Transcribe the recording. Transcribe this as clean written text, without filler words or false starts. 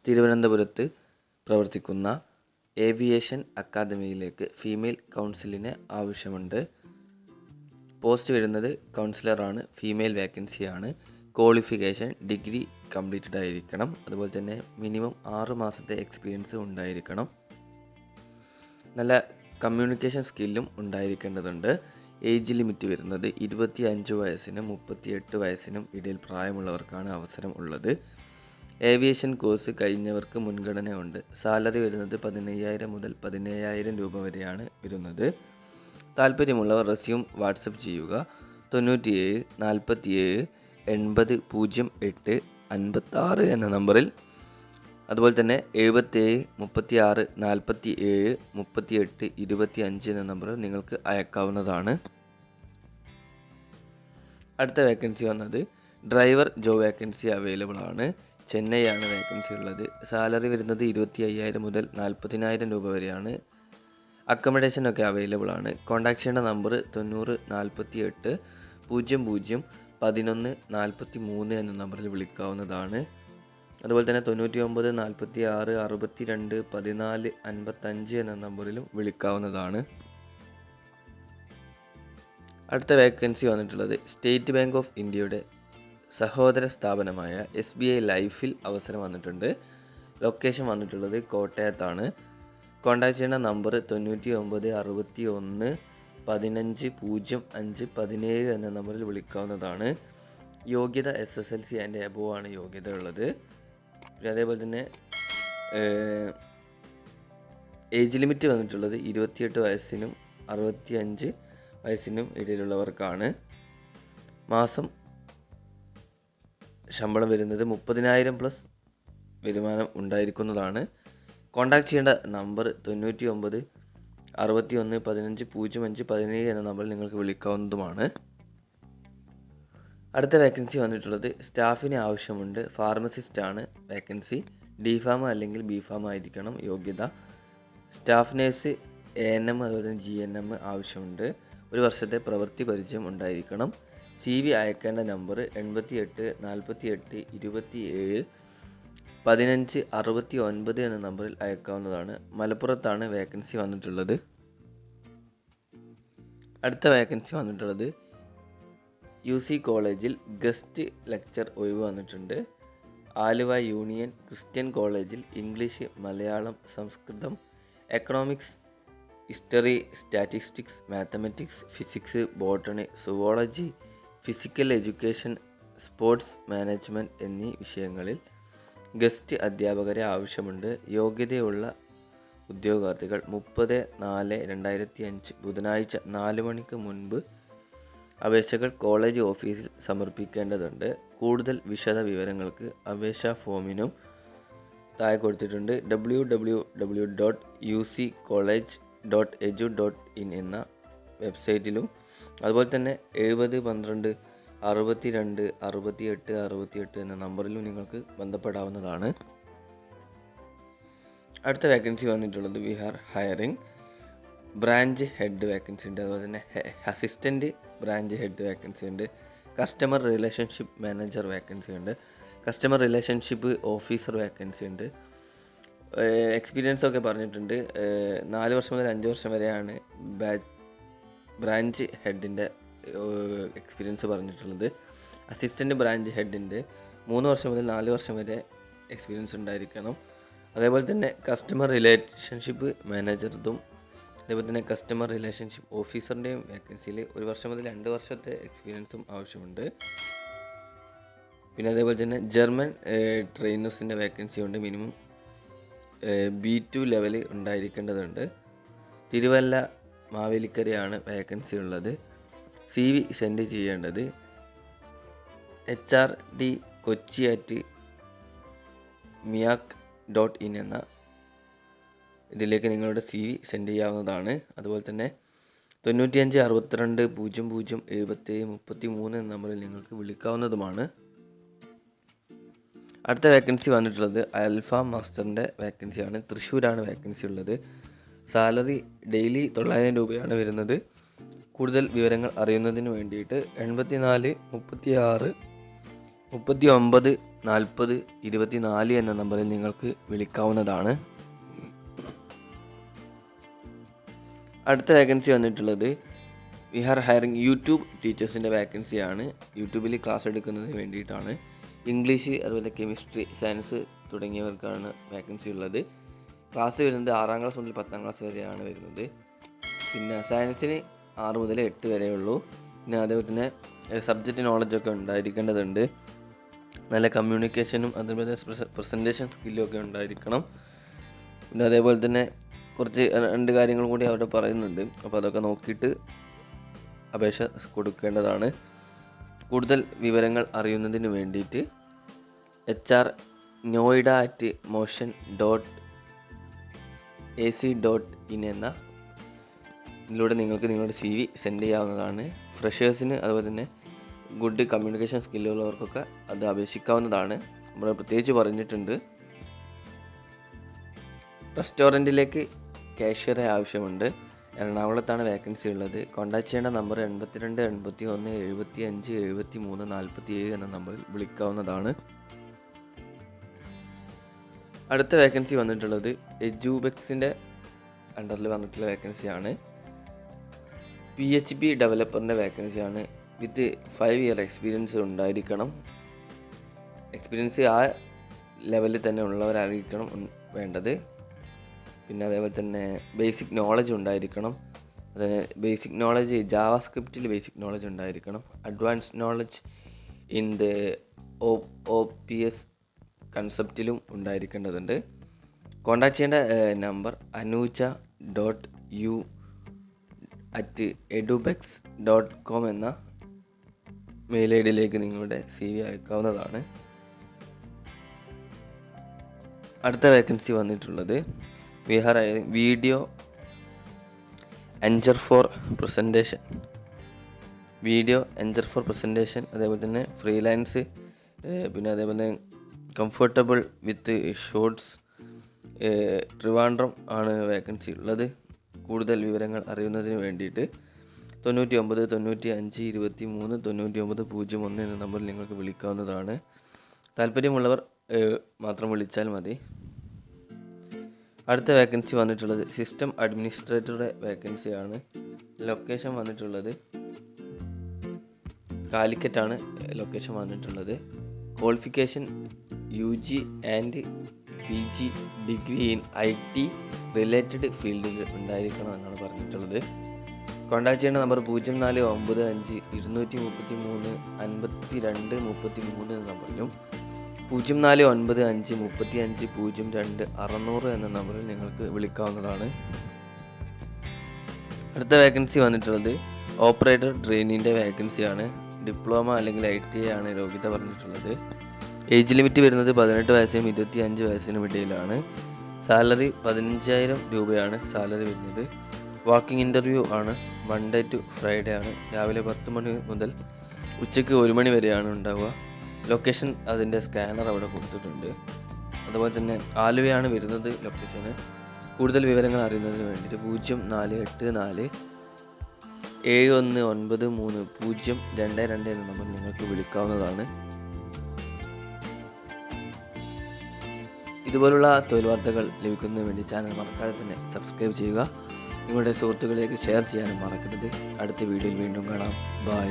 തിരുവനന്തപുരത്ത് പ്രവർത്തിക്കുന്ന aviation അക്കാദമിയിലേക്ക് female കൗൺസിലിനെ ആവശ്യമുണ്ട്. പോസ്റ്റ് വരുന്നത് കൗൺസിലറാണ്. ഫീമെയിൽ വേക്കൻസിയാണ്. ക്വാളിഫിക്കേഷൻ ഡിഗ്രി കംപ്ലീറ്റഡ് ആയിരിക്കണം. അതുപോലെ തന്നെ മിനിമം 6 മാസത്തെ എക്സ്പീരിയൻസ് ഉണ്ടായിരിക്കണം. നല്ല കമ്മ്യൂണിക്കേഷൻ സ്കില്ലും ഉണ്ടായിരിക്കേണ്ടതുണ്ട്. ഏജ് ലിമിറ്റ് വരുന്നത് 25 വയസ്സിനും 38 വയസ്സിനും ഇടയിൽ പ്രായമുള്ളവർക്കാണ് അവസരം ഉള്ളത്. ഏവിയേഷൻ കോഴ്സ് കഴിഞ്ഞവർക്ക് മുൻഗണന ഉണ്ട്. സാലറി വരുന്നത് 15,000 മുതൽ 17,000 രൂപ വരെയാണ് വരുന്നത്. താല്പര്യമുള്ളവർ റെസ്യൂം വാട്സപ്പ് ചെയ്യുക. 97 47 80 08 56 എന്ന നമ്പറിൽ. അതുപോലെ തന്നെ 77 36 47 38 25 എന്ന നമ്പറിൽ നിങ്ങൾക്ക് അയക്കാവുന്നതാണ്. അടുത്ത വേക്കൻസി വന്നത് ഡ്രൈവർ ജോബ് വേക്കൻസി അവൈലബിൾ ആണ്. ചെന്നൈയാണ് വേക്കൻസി ഉള്ളത്. സാലറി വരുന്നത് 25,000 മുതൽ 40,000 രൂപ വരെയാണ്. അക്കോമഡേഷൻ ഒക്കെ അവൈലബിൾ ആണ്. കോൺടാക്ട് ചെയ്യേണ്ട നമ്പർ 90 48 00 11 43 എന്ന നമ്പറിൽ വിളിക്കാവുന്നതാണ്. അതുപോലെ തന്നെ 99 46 62 14 55 എന്ന നമ്പറിലും വിളിക്കാവുന്നതാണ്. അടുത്ത വേക്കൻസി വന്നിട്ടുള്ളത് സ്റ്റേറ്റ് ബാങ്ക് ഓഫ് ഇന്ത്യയുടെ സഹോദര സ്ഥാപനമായ SBI ലൈഫിൽ അവസരം വന്നിട്ടുണ്ട്. ലൊക്കേഷൻ വന്നിട്ടുള്ളത് കോട്ടയത്താണ്. കോൺടാക്ട് ചെയ്യുന്ന നമ്പർ 99 61 15 05 17 എന്ന നമ്പറിൽ വിളിക്കാവുന്നതാണ്. യോഗ്യത SSLC ആൻഡ് എബോവ് ആണ് യോഗ്യത ഉള്ളത്. പിന്നെ അതേപോലെ തന്നെ ഏജ് ലിമിറ്റ് വന്നിട്ടുള്ളത് 28 വയസ്സിനും 65 വയസ്സിനും ഇടയിലുള്ളവർക്കാണ്. മാസം ശമ്പളം വരുന്നത് 30,000 പ്ലസ് വരുമാനം ഉണ്ടായിരിക്കുന്നതാണ്. കോൺടാക്ട് ചെയ്യേണ്ട നമ്പർ 99 61 15 05 17 എന്ന നമ്പറിൽ നിങ്ങൾക്ക് വിളിക്കാവുന്നതുമാണ്. അടുത്ത വേക്കൻസി വന്നിട്ടുള്ളത് സ്റ്റാഫിന് ആവശ്യമുണ്ട്. ഫാർമസിസ്റ്റാണ് വേക്കൻസി. DPharm അല്ലെങ്കിൽ BPharm ആയിരിക്കണം യോഗ്യത. സ്റ്റാഫ് നേഴ്സ് ANM അതുപോലെ തന്നെ GNM ആവശ്യമുണ്ട്. 1 വർഷത്തെ പ്രവൃത്തി പരിചയം ഉണ്ടായിരിക്കണം. CV അയക്കേണ്ട നമ്പർ 88 48 27 15 69 എന്ന നമ്പറിൽ അയക്കാവുന്നതാണ്. മലപ്പുറത്താണ് വേക്കൻസി വന്നിട്ടുള്ളത്. അടുത്ത വേക്കൻസി വന്നിട്ടുള്ളത് UC കോളേജിൽ ഗസ്റ്റ് ലെക്ചർ ഒഴിവ് വന്നിട്ടുണ്ട്. ആലുവ യൂണിയൻ ക്രിസ്ത്യൻ കോളേജിൽ English, Malayalam, Samskritam, economics, history, statistics, mathematics, physics, botany, zoology, physical education, sports management എന്നീ വിഷയങ്ങളിൽ ഗസ്റ്റ് അധ്യാപകരെ ആവശ്യമുണ്ട്. യോഗ്യതയുള്ള ഉദ്യോഗാർത്ഥികൾ 30/4/2005 ബുധനാഴ്ച 4 മണിക്ക് മുൻപ് അപേക്ഷകൾ കോളേജ് ഓഫീസിൽ സമർപ്പിക്കേണ്ടതുണ്ട്. കൂടുതൽ വിശദ വിവരങ്ങൾക്ക് അപേക്ഷാ ഫോമിനും താഴെ കൊടുത്തിട്ടുണ്ട്. www.uccollege.edu.in എന്ന വെബ്സൈറ്റിലും അതുപോലെ തന്നെ 70 12 62 68 68 എന്ന നമ്പറിലും നിങ്ങൾക്ക് ബന്ധപ്പെടാവുന്നതാണ്. അടുത്ത വേക്കൻസി വന്നിട്ടുള്ളത് we are hiring branch head vacancy ഉണ്ട്. അതുപോലെ തന്നെ അസിസ്റ്റൻറ്റ് ബ്രാഞ്ച് ഹെഡ് വേക്കൻസി ഉണ്ട്. കസ്റ്റമർ റിലേഷൻഷിപ്പ് മാനേജർ വേക്കൻസി ഉണ്ട്. കസ്റ്റമർ റിലേഷൻഷിപ്പ് ഓഫീസർ വേക്കൻസി ഉണ്ട്. എക്സ്പീരിയൻസ് ഒക്കെ പറഞ്ഞിട്ടുണ്ട്. 4 വർഷം മുതൽ 5 വർഷം വരെയാണ് ബ്രാഞ്ച് ഹെഡിൻ്റെ എക്സ്പീരിയൻസ് പറഞ്ഞിട്ടുള്ളത്. അസിസ്റ്റൻറ്റ് ബ്രാഞ്ച് ഹെഡിൻ്റെ 3 വർഷം മുതൽ 4 വർഷം വരെ എക്സ്പീരിയൻസ് ഉണ്ടായിരിക്കണം. അതേപോലെ തന്നെ കസ്റ്റമർ റിലേഷൻഷിപ്പ് മാനേജർതും അതേപോലെ തന്നെ കസ്റ്റമർ റിലേഷൻഷിപ്പ് ഓഫീസറിൻ്റെയും വേക്കൻസിയിൽ 1 വർഷം മുതൽ 2 വർഷത്തെ എക്സ്പീരിയൻസും ആവശ്യമുണ്ട്. പിന്നെ അതേപോലെ തന്നെ ജർമ്മൻ ട്രെയിനേഴ്സിൻ്റെ വേക്കൻസി ഉണ്ട്. മിനിമം B2 ലെവൽ ഉണ്ടായിരിക്കേണ്ടതുണ്ട്. തിരുവല്ല മാവേലിക്കരയാണ് വേക്കൻസി ഉള്ളത്. CV സെൻഡ് ചെയ്യേണ്ടത് hrd@miak.in എന്ന ഇതിലേക്ക് നിങ്ങളുടെ CV സെൻഡ് ചെയ്യാവുന്നതാണ്. അതുപോലെ തന്നെ 95 62 00 77 33 എന്ന നമ്പറിൽ നിങ്ങൾക്ക് വിളിക്കാവുന്നതുമാണ്. അടുത്ത വേക്കൻസി വന്നിട്ടുള്ളത് അൽഫ മാസ്റ്ററിൻ്റെ വേക്കൻസിയാണ്. തൃശ്ശൂരാണ് വേക്കൻസി ഉള്ളത്. സാലറി ഡെയിലി 900 രൂപയാണ് വരുന്നത്. കൂടുതൽ വിവരങ്ങൾ അറിയുന്നതിന് വേണ്ടിയിട്ട് 84 36 39 40 24 എന്ന നമ്പറിൽ നിങ്ങൾക്ക് വിളിക്കാവുന്നതാണ്. അടുത്ത വേക്കൻസി വന്നിട്ടുള്ളത് വി ആർ ഹയറിങ് യൂട്യൂബ് ടീച്ചേഴ്സിൻ്റെ വേക്കൻസിയാണ്. യൂട്യൂബിൽ ക്ലാസ് എടുക്കുന്നതിന് വേണ്ടിയിട്ടാണ്. ഇംഗ്ലീഷ്, അതുപോലെ കെമിസ്ട്രി, സയൻസ് തുടങ്ങിയവർക്കാണ് വേക്കൻസി ഉള്ളത്. ക്ലാസ് വരുന്നത് 6ാം ക്ലാസ് മുതൽ 10ാം ക്ലാസ് വരെയാണ് വരുന്നത്. പിന്നെ സയൻസിന് 6 മുതൽ 8 വരെ ഉള്ളൂ. പിന്നെ അതേപോലെ തന്നെ സബ്ജക്റ്റ് നോളജൊക്കെ ഉണ്ടായിരിക്കേണ്ടതുണ്ട്. നല്ല കമ്മ്യൂണിക്കേഷനും അതുപോലെ പ്രസൻറ്റേഷൻ സ്കില്ലും ഒക്കെ ഉണ്ടായിരിക്കണം. പിന്നെ അതേപോലെ തന്നെ കുറച്ച് 2 കാര്യങ്ങളും കൂടി അവിടെ പറയുന്നുണ്ട്. അപ്പോൾ അതൊക്കെ നോക്കിയിട്ട് അപേക്ഷ കൊടുക്കേണ്ടതാണ്. കൂടുതൽ വിവരങ്ങൾ അറിയുന്നതിന് വേണ്ടിയിട്ട് hr@motion.ac.in എന്ന ഇതിലൂടെ നിങ്ങൾക്ക് നിങ്ങളുടെ CV സെൻഡ് ചെയ്യാവുന്നതാണ്. ഫ്രഷേഴ്സിന് അതുപോലെ തന്നെ ഗുഡ് കമ്മ്യൂണിക്കേഷൻ സ്കില്ലുള്ളവർക്കൊക്കെ അത് അപേക്ഷിക്കാവുന്നതാണ്. നമ്മൾ പ്രത്യേകിച്ച് പറഞ്ഞിട്ടുണ്ട്. റെസ്റ്റോറൻറ്റിലേക്ക് കാഷ്യറെ ആവശ്യമുണ്ട്. എറണാകുളത്താണ് വേക്കൻസി ഉള്ളത്. കോൺടാക്ട് ചെയ്യേണ്ട നമ്പർ 82 81 75 73 47 എന്ന നമ്പറിൽ വിളിക്കാവുന്നതാണ്. അടുത്ത വേക്കൻസി വന്നിട്ടുള്ളത് എജുബെക്സിൻ്റെ അണ്ടറിൽ വന്നിട്ടുള്ള വേക്കൻസിയാണ്. PHP ഡെവലപ്പറിൻ്റെ വേക്കൻസിയാണ്. വിത്ത് 5 ഇയർ എക്സ്പീരിയൻസ് ഉണ്ടായിരിക്കണം. എക്സ്പീരിയൻസ് ആ ലെവലിൽ തന്നെ ഉള്ളവരായിരിക്കണം വേണ്ടത്. പിന്നെ അതേപോലെ തന്നെ ബേസിക് നോളജ് ഉണ്ടായിരിക്കണം. അതിന് ബേസിക് നോളജ് ജാവാസ്ക്രിപ്റ്റിൽ ബേസിക് നോളജ് ഉണ്ടായിരിക്കണം. Advanced knowledge in the OPS കൺസെപ്റ്റിലും ഉണ്ടായിരിക്കേണ്ടതുണ്ട്. കോൺടാക്ട് ചെയ്യേണ്ട നമ്പർ anuja.u@edubex.com എന്ന മെയിൽ ഐഡിയിലേക്ക് നിങ്ങളുടെ CV അയക്കാവുന്നതാണ്. അടുത്ത വേക്കൻസി വന്നിട്ടുള്ളത് വീഡിയോ എൻജർ ഫോർ പ്രസൻറ്റേഷൻ, അതേപോലെ തന്നെ ഫ്രീലാൻസ്, പിന്നെ അതേപോലെ തന്നെ കംഫർട്ടബിൾ വിത്ത് ഷോർട്സ്, ട്രിവാൻഡ്രം ആണ് വേക്കൻസി ഉള്ളത്. കൂടുതൽ വിവരങ്ങൾ അറിയുന്നതിന് വേണ്ടിയിട്ട് 99 95 23 99 01 എന്ന നമ്പറിൽ നിങ്ങൾക്ക് വിളിക്കാവുന്നതാണ്. താല്പര്യമുള്ളവർ മാത്രം വിളിച്ചാൽ മതി. അടുത്ത വേക്കൻസി വന്നിട്ടുള്ളത് സിസ്റ്റം അഡ്മിനിസ്ട്രേറ്ററുടെ വേക്കൻസിയാണ്. ലൊക്കേഷൻ വന്നിട്ടുള്ളത് കാലിക്കറ്റാണ് ലൊക്കേഷൻ വന്നിട്ടുള്ളത്. Qualification UG and PG degree in IT related ഫീൽഡിൽ ഉണ്ടായിരിക്കണം എന്നാണ് പറഞ്ഞിട്ടുള്ളത്. കോൺടാക്ട് ചെയ്യേണ്ട നമ്പർ 0495 233 52 33 എന്ന നമ്പറിലും 0495 35 02 600 എന്ന നമ്പറിൽ നിങ്ങൾക്ക് വിളിക്കാവുന്നതാണ്. അടുത്ത വേക്കൻസി വന്നിട്ടുള്ളത് ഓപ്പറേറ്റർ ട്രെയിനിൻ്റെ വേക്കൻസിയാണ്. ഡിപ്ലോമ അല്ലെങ്കിൽ ITI ആണ് യോഗ്യത പറഞ്ഞിട്ടുള്ളത്. ഏജ് ലിമിറ്റ് വരുന്നത് 18 വയസ്സിനും 25 വയസ്സിനും ഇടയിലാണ്. സാലറി 15,000 രൂപയാണ് സാലറി വരുന്നത്. വാക്കിംഗ് ഇൻ്റർവ്യൂ ആണ്. മൺഡേ ടു ഫ്രൈഡേ ആണ്. രാവിലെ 10 മണി മുതൽ ഉച്ചയ്ക്ക് 1 മണി വരെയാണ് ഉണ്ടാവുക. ലൊക്കേഷൻ അതിൻ്റെ സ്കാനർ അവിടെ കൊടുത്തിട്ടുണ്ട്. അതുപോലെ തന്നെ ആലുവയാണ് വരുന്നത് ലൊക്കേഷന്. കൂടുതൽ വിവരങ്ങൾ അറിയുന്നതിന് വേണ്ടിയിട്ട് 0484 7193 022 എന്ന നമ്പർ നിങ്ങൾക്ക് വിളിക്കാവുന്നതാണ്. ഇതുപോലുള്ള തൊഴിൽ വാർത്തകൾ ലഭിക്കുന്നതിന് വേണ്ടി ചാനൽ മറക്കാതെ തന്നെ സബ്സ്ക്രൈബ് ചെയ്യുക. നിങ്ങളുടെ സുഹൃത്തുക്കളിലേക്ക് ഷെയർ ചെയ്യാനും മറക്കരുത്. അടുത്ത വീഡിയോയിൽ വീണ്ടും കാണാം. ബൈ.